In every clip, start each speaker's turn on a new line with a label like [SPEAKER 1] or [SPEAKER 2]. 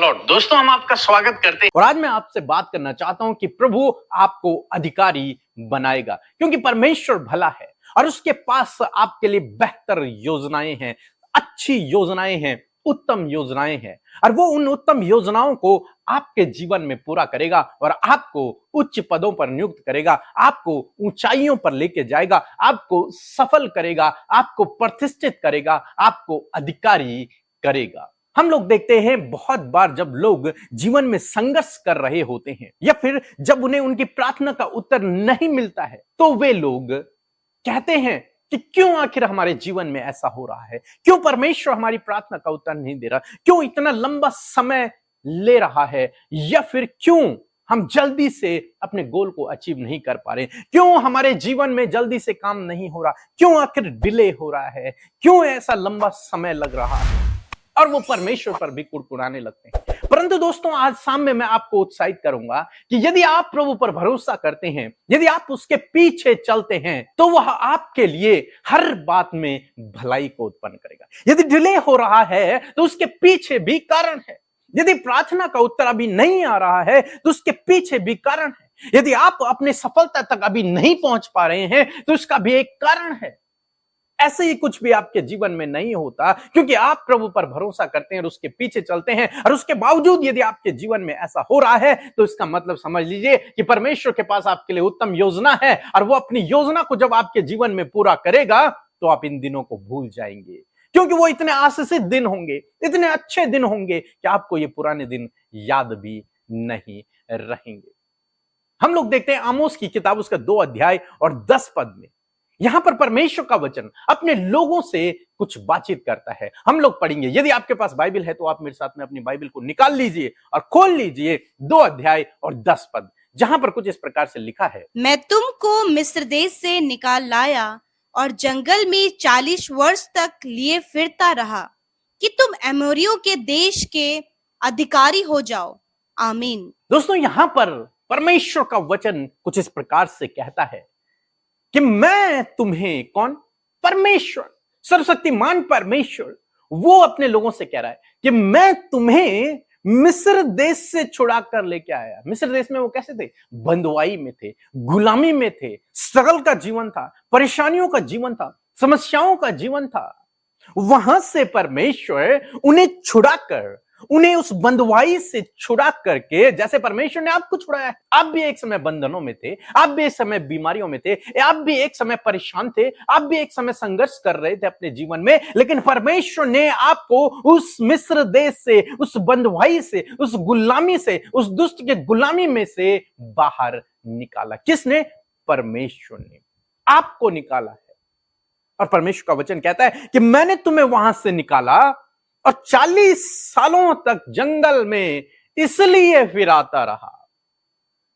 [SPEAKER 1] Lord. दोस्तों, हम आपका स्वागत करते हैं और आज मैं आपसे बात करना चाहता हूं कि प्रभु आपको अधिकारी बनाएगा, क्योंकि परमेश्वर भला है और उसके पास आपके लिए बेहतर योजनाएं हैं, अच्छी योजनाएं हैं, उत्तम योजनाएं हैं। और वो उन उत्तम योजनाओं को आपके जीवन में पूरा करेगा और आपको उच्च पदों पर नियुक्त करेगा, आपको ऊंचाइयों पर लेके जाएगा, आपको सफल करेगा, आपको प्रतिष्ठित करेगा, आपको अधिकारी करेगा। हम लोग देखते हैं बहुत बार जब लोग जीवन में संघर्ष कर रहे होते हैं या फिर जब उन्हें उनकी प्रार्थना का उत्तर नहीं मिलता है, तो वे लोग कहते हैं कि क्यों आखिर हमारे जीवन में ऐसा हो रहा है, क्यों परमेश्वर हमारी प्रार्थना का उत्तर नहीं दे रहा, क्यों इतना लंबा समय ले रहा है, या फिर क्यों हम जल्दी से अपने गोल को अचीव नहीं कर पा रहे, क्यों हमारे जीवन में जल्दी से काम नहीं हो रहा, क्यों आखिर डिले हो रहा है, क्यों ऐसा लंबा समय लग रहा है। और वो परमेश्वर पर भी कुड़कुड़ाने लगते हैं। परंतु दोस्तों, आज शाम में मैं आपको उत्साहित करूंगा कि यदि आप प्रभु पर भरोसा करते हैं, यदि आप उसके पीछे चलते हैं, तो वह आपके लिए हर बात में भलाई को उत्पन्न करेगा। यदि डिले हो रहा है तो उसके पीछे भी कारण है। यदि प्रार्थना का उत्तर अभी नहीं आ रहा है तो उसके पीछे भी कारण है। यदि आप अपने सफलता तक अभी नहीं पहुंच पा रहे हैं तो उसका भी एक कारण है। ऐसे ही कुछ भी आपके जीवन में नहीं होता, क्योंकि आप प्रभु पर भरोसा करते हैं और उसके पीछे चलते हैं। और उसके बावजूद यदि आपके जीवन में ऐसा हो रहा है तो इसका मतलब समझ लीजिए कि परमेश्वर के पास आपके लिए उत्तम योजना है, और वो अपनी योजना को जब आपके जीवन में पूरा करेगा तो आप इन दिनों को भूल जाएंगे, क्योंकि वो इतने आशीषित दिन होंगे, इतने अच्छे दिन होंगे कि आपको ये पुराने दिन याद भी नहीं रहेंगे। हम लोग देखते हैं आमोस की किताब, उसका 2 अध्याय और 10 पद में यहां पर परमेश्वर का वचन अपने लोगों से कुछ बातचीत करता है। हम लोग पढ़ेंगे। यदि आपके पास बाइबल है तो आप मेरे साथ में अपनी बाइबल को निकाल लीजिए और खोल लीजिए 2 अध्याय और 10 पद, जहां पर कुछ इस प्रकार से लिखा है।
[SPEAKER 2] मैं तुमको मिस्र देश से निकाल लाया और जंगल में 40 वर्ष तक लिए फिरता रहा कि तुम एमोरियों के देश के अधिकारी हो जाओ। आमीन।
[SPEAKER 1] दोस्तों, यहां पर परमेश्वर का वचन कुछ इस प्रकार से कहता है कि मैं तुम्हें, कौन? परमेश्वर, सर्वशक्तिमान परमेश्वर, वो अपने लोगों से कह रहा है कि मैं तुम्हें मिस्र देश से छुड़ा कर लेके आया। मिस्र देश में वो कैसे थे? बंधुआई में थे, गुलामी में थे, स्ट्रगल का जीवन था, परेशानियों का जीवन था, समस्याओं का जीवन था। वहां से परमेश्वर उन्हें छुड़ाकर, उन्हें उस बंधुआई से छुड़ा करके, जैसे परमेश्वर ने आपको छुड़ाया है। आप भी एक समय बंधनों में थे, आप भी एक समय बीमारियों में थे, आप भी एक समय परेशान थे, आप भी एक समय संघर्ष कर रहे थे अपने जीवन में, लेकिन परमेश्वर ने आपको उस मिस्र देश से, उस बंधुआई से, उस गुलामी से, उस दुष्ट के गुलामी में से बाहर निकाला। किसने? परमेश्वर ने आपको निकाला है। और परमेश्वर का वचन कहता है कि मैंने तुम्हें वहां से निकाला और 40 सालों तक जंगल में इसलिए फिराता रहा।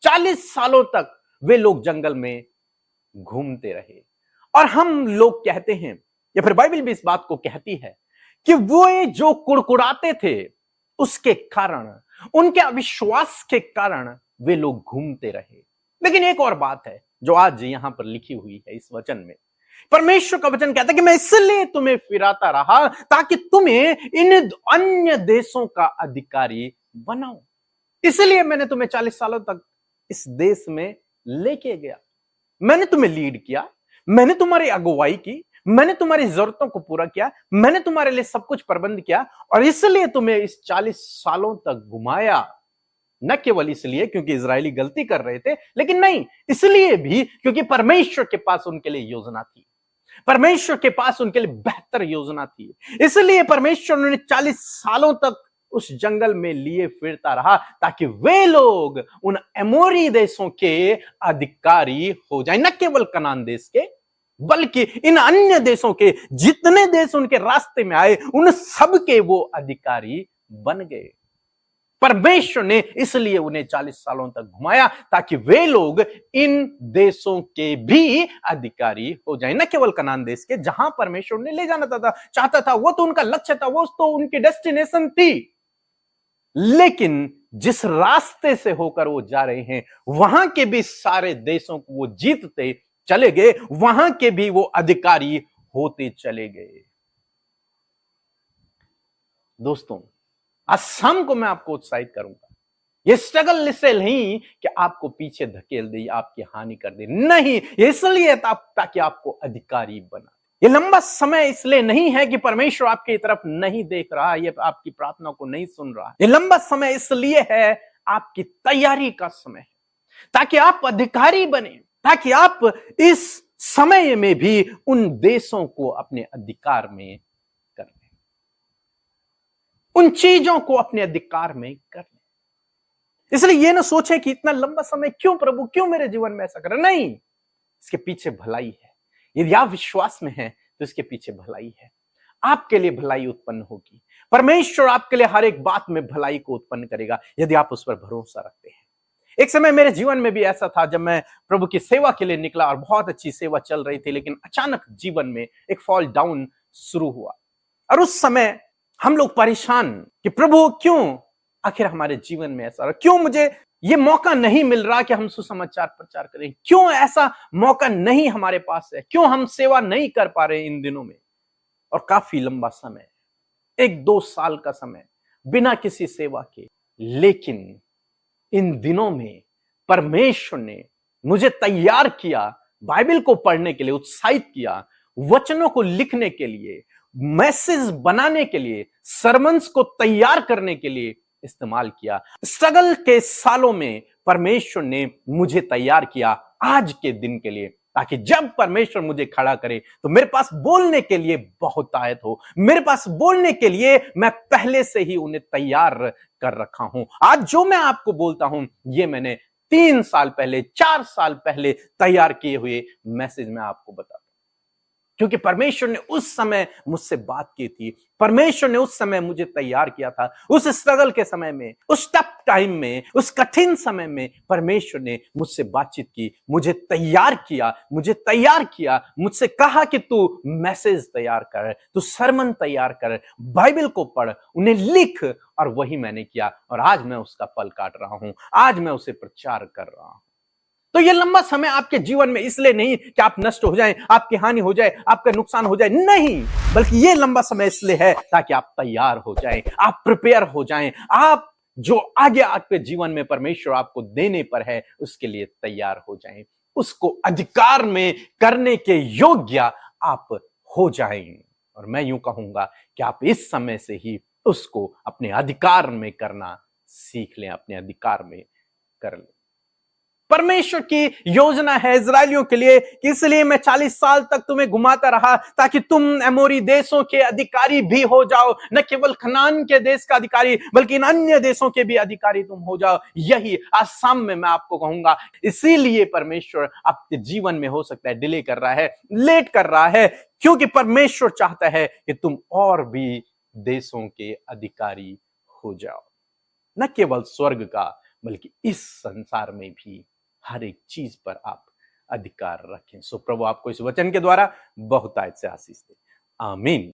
[SPEAKER 1] 40 सालों तक वे लोग जंगल में घूमते रहे। और हम लोग कहते हैं, या फिर बाइबल भी इस बात को कहती है कि वो जो कुड़कुड़ाते थे, उसके कारण, उनके अविश्वास के कारण वे लोग घूमते रहे। लेकिन एक और बात है जो आज यहां पर लिखी हुई है इस वचन में। परमेश्वर का वचन कहता है कि मैं इसलिए तुम्हें फिराता रहा ताकि तुम्हें इन अन्य देशों का अधिकारी बनाऊं। इसलिए मैंने तुम्हें 40 सालों तक इस देश में लेके गया। मैंने तुम्हें लीड किया, मैंने तुम्हारी अगुवाई की, मैंने तुम्हारी जरूरतों को पूरा किया, मैंने तुम्हारे लिए सब कुछ प्रबंध किया, और इसलिए तुम्हें इस 40 सालों तक घुमाया। न केवल इसलिए क्योंकि इजरायली गलती कर रहे थे, लेकिन नहीं, इसलिए भी क्योंकि परमेश्वर के पास उनके लिए योजना थी, परमेश्वर के पास उनके लिए बेहतर योजना थी। इसलिए परमेश्वर ने 40 सालों तक उस जंगल में लिए फिरता रहा ताकि वे लोग उन एमोरी देशों के अधिकारी हो जाएं। न केवल कनान देश के, बल्कि इन अन्य देशों के जितने देश उनके रास्ते में आए, उन सब के वो अधिकारी बन गए। परमेश्वर ने इसलिए उन्हें 40 सालों तक घुमाया ताकि वे लोग इन देशों के भी अधिकारी हो जाएं। न केवल कनान देश के, जहां परमेश्वर ने ले जाना चाहता था, वो तो उनका लक्ष्य था, वो तो उनकी डेस्टिनेशन थी, लेकिन जिस रास्ते से होकर वो जा रहे हैं, वहां के भी सारे देशों को वो जीतते चले गए, वहां के भी वो अधिकारी होते चले गए। दोस्तों, आज शाम को मैं आपको उत्साहित करूंगा। ये स्ट्रगल इसलिए नहीं कि आपको पीछे धकेल दे, आपकी हानि कर दे, नहीं, ये इसलिए ताकि आपको अधिकारी बना। ये लंबा समय इसलिए नहीं है कि परमेश्वर आपकी तरफ नहीं देख रहा, ये आपकी प्रार्थना को नहीं सुन रहा। ये लंबा समय इसलिए है, आपकी तैयारी का समय है, ताकि आप अधिकारी बने, ताकि आप इस समय में भी उन देशों को अपने अधिकार में कर लें, उन चीजों को अपने अधिकार में कर लें। इसलिए ये ना सोचे कि इतना लंबा समय क्यों प्रभु, क्यों मेरे जीवन में ऐसा कर रहे। नहीं, इसके पीछे भलाई है। यदि आप विश्वास में हैं तो इसके पीछे भलाई है, आपके लिए भलाई उत्पन्न होगी। परमेश्वर आपके लिए हर एक बात में भलाई को उत्पन्न करेगा यदि आप उस पर भरोसा रखते हैं। एक समय मेरे जीवन में भी ऐसा था, जब मैं प्रभु की सेवा के लिए निकला और बहुत अच्छी सेवा चल रही थी, लेकिन अचानक जीवन में एक फॉल डाउन शुरू हुआ। और उस समय हम लोग परेशान कि प्रभु क्यों आखिर हमारे जीवन में ऐसा, क्यों मुझे ये मौका नहीं मिल रहा कि हम सुसमाचार प्रचार करें, क्यों ऐसा मौका नहीं हमारे पास है, क्यों हम सेवा नहीं कर पा रहे इन दिनों में। और काफी लंबा समय, 1-2 साल का समय बिना किसी सेवा के। लेकिन इन दिनों में परमेश्वर ने मुझे तैयार किया, बाइबल को पढ़ने के लिए उत्साहित किया, वचनों को लिखने के लिए, मैसेज बनाने के लिए, सरमन्स को तैयार करने के लिए इस्तेमाल किया। स्ट्रगल के सालों में परमेश्वर ने मुझे तैयार किया आज के दिन के लिए, ताकि जब परमेश्वर मुझे खड़ा करे तो मेरे पास बोलने के लिए बहुत आयत हो, मेरे पास बोलने के लिए मैं पहले से ही उन्हें तैयार कर रखा हूं। आज जो मैं आपको बोलता हूं, ये मैंने 3 साल पहले, 4 साल पहले तैयार किए हुए मैसेज में आपको बताता, क्योंकि परमेश्वर ने उस समय मुझसे बात की थी, परमेश्वर ने उस समय मुझे तैयार किया था। उस स्ट्रगल के समय में, उस टफ टाइम में, उस कठिन समय में परमेश्वर ने मुझसे बातचीत की, मुझे तैयार किया, मुझसे कहा कि तू मैसेज तैयार कर, तू सरमन तैयार कर, बाइबल को पढ़, उन्हें लिख। और वही मैंने किया और आज मैं उसका फल काट रहा हूं, आज मैं उसे प्रचार कर रहा हूं। तो ये लंबा समय आपके जीवन में इसलिए नहीं कि आप नष्ट हो जाएं, आपकी हानि हो जाए, आपका नुकसान हो जाए, नहीं, बल्कि ये लंबा समय इसलिए है ताकि आप तैयार हो जाएं, आप प्रिपेयर हो जाएं, आप जो आगे आपके जीवन में परमेश्वर आपको देने पर है उसके लिए तैयार हो जाएं, उसको अधिकार में करने के योग्य आप हो जाएं। और मैं यूं कहूंगा कि आप इस समय से ही उसको अपने अधिकार में करना सीख लें, अपने अधिकार में कर लें। परमेश्वर की योजना है इजरायलियों के लिए कि इसलिए मैं 40 साल तक तुम्हें घुमाता रहा ताकि तुम अमोरी देशों के अधिकारी भी हो जाओ, न केवल कनान के देश का अधिकारी बल्कि इन अन्य देशों के भी अधिकारी तुम हो जाओ। यही आज शाम में मैं आपको कहूंगा। इसीलिए परमेश्वर आपके जीवन में हो सकता है डिले कर रहा है, लेट कर रहा है, क्योंकि परमेश्वर चाहता है कि तुम और भी देशों के अधिकारी हो जाओ, न केवल स्वर्ग का बल्कि इस संसार में भी हर एक चीज पर आप अधिकार रखें। सो प्रभु आपको इस वचन के द्वारा बहुत आयत से आशीष दे। आमीन।